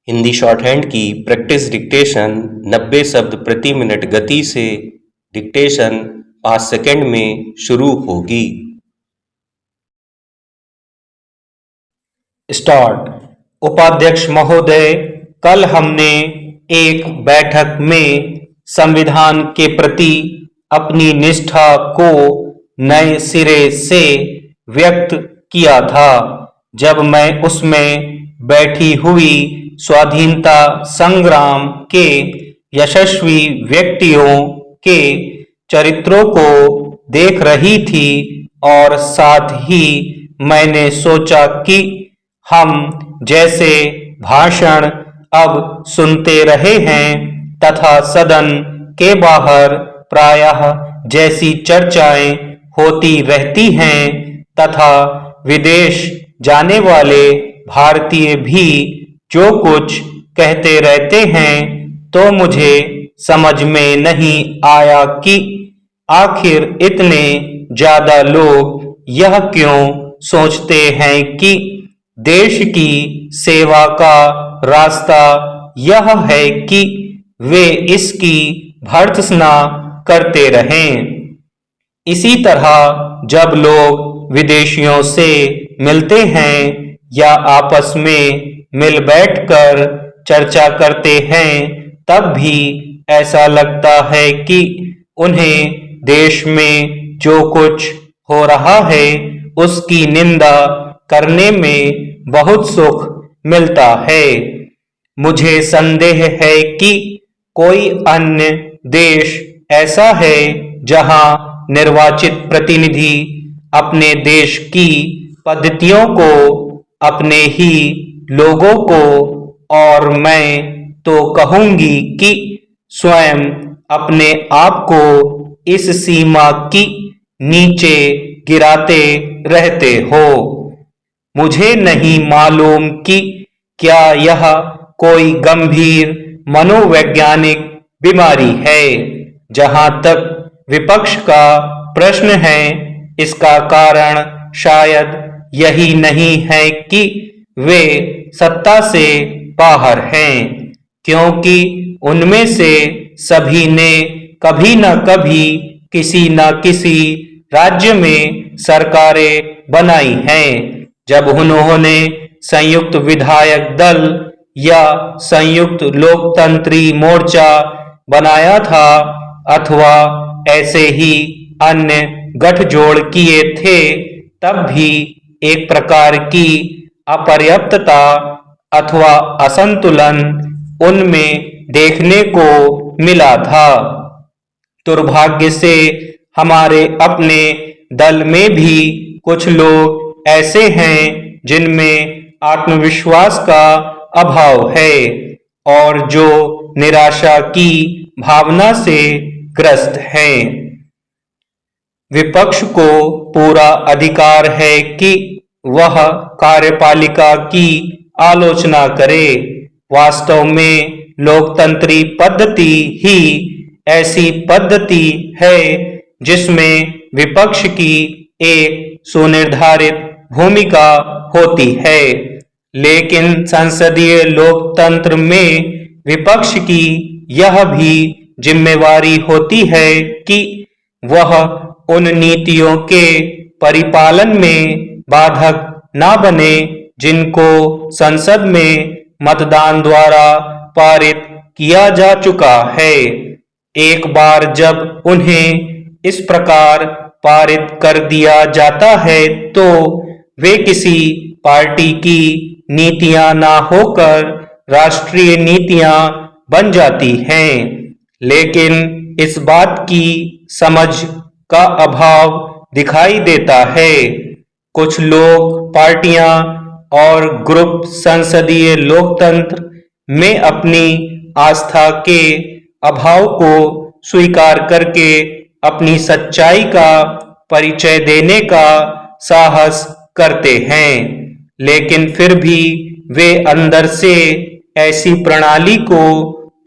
Hindi short hand की practice dictation 90 शब्द प्रति मिनट गति से डिक्टेशन 5 सेकंड में शुरू होगी। स्टार्ट। उपाध्यक्ष महोदय, कल हमने एक बैठक में संविधान के प्रति अपनी निष्ठा को नए सिरे से व्यक्त किया था। जब मैं उसमें बैठी हुई स्वाधीनता संग्राम के यशस्वी व्यक्तियों के चरित्रों को देख रही थी और साथ ही मैंने सोचा कि हम जैसे भाषण अब सुनते रहे हैं तथा सदन के बाहर प्रायः जैसी चर्चाएं होती रहती हैं तथा विदेश जाने वाले भारतीय भी जो कुछ कहते रहते हैं, तो मुझे समझ में नहीं आया कि आखिर इतने ज्यादा लोग यह क्यों सोचते हैं कि देश की सेवा का रास्ता यह है कि वे इसकी भर्त्सना करते रहें। इसी तरह जब लोग विदेशियों से मिलते हैं या आपस में मिल बैठकर चर्चा करते हैं, तब भी ऐसा लगता है कि उन्हें देश में जो कुछ हो रहा है उसकी निंदा करने में बहुत सुख मिलता है। मुझे संदेह है कि कोई अन्य देश ऐसा है जहां निर्वाचित प्रतिनिधि अपने देश की पद्धतियों को, अपने ही लोगों को और मैं तो कहूंगी कि स्वयं अपने आप को इस सीमा की नीचे गिराते रहते हो। मुझे नहीं मालूम कि क्या यह कोई गंभीर मनोवैज्ञानिक बीमारी है। जहां तक विपक्ष का प्रश्न है, इसका कारण शायद यही नहीं है कि वे सत्ता से बाहर हैं, क्योंकि उनमें से सभी ने कभी न कभी किसी न किसी राज्य में सरकारें बनाई हैं। जब उन्होंने संयुक्त विधायक दल या संयुक्त लोकतंत्री मोर्चा बनाया था अथवा ऐसे ही अन्य गठजोड़ किए थे, तब भी एक प्रकार की अपर्याप्तता अथवा असंतुलन उनमें देखने को मिला था। दुर्भाग्य से हमारे अपने दल में भी कुछ लोग ऐसे हैं जिनमें आत्मविश्वास का अभाव है और जो निराशा की भावना से ग्रस्त हैं। विपक्ष को पूरा अधिकार है कि वह कार्यपालिका की आलोचना करे। वास्तव में लोकतंत्री पद्धति ही ऐसी पद्धति है जिसमें विपक्ष की एक सुनिर्धारित भूमिका होती है, लेकिन संसदीय लोकतंत्र में विपक्ष की यह भी जिम्मेवारी होती है कि वह उन नीतियों के परिपालन में बाधक ना बने जिनको संसद में मतदान द्वारा पारित किया जा चुका है। एक बार जब उन्हें इस प्रकार पारित कर दिया जाता है तो वे किसी पार्टी की नीतियां ना होकर राष्ट्रीय नीतियां बन जाती हैं। लेकिन इस बात की समझ का अभाव दिखाई देता है। कुछ लोग पार्टियां और ग्रुप संसदीय लोकतंत्र में अपनी आस्था के अभाव को स्वीकार करके अपनी सच्चाई का परिचय देने का साहस करते हैं, लेकिन फिर भी वे अंदर से ऐसी प्रणाली को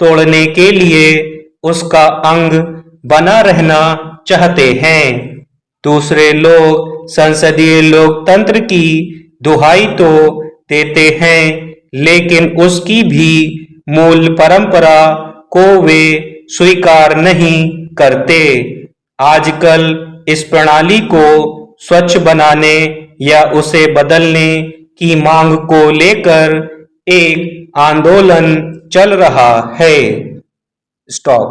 तोड़ने के लिए उसका अंग बना रहना चाहते हैं। दूसरे लोग संसदीय लोकतंत्र की दुहाई तो देते हैं लेकिन उसकी भी मूल परंपरा को वे स्वीकार नहीं करते। आजकल इस प्रणाली को स्वच्छ बनाने या उसे बदलने की मांग को लेकर एक आंदोलन चल रहा है। स्टॉप।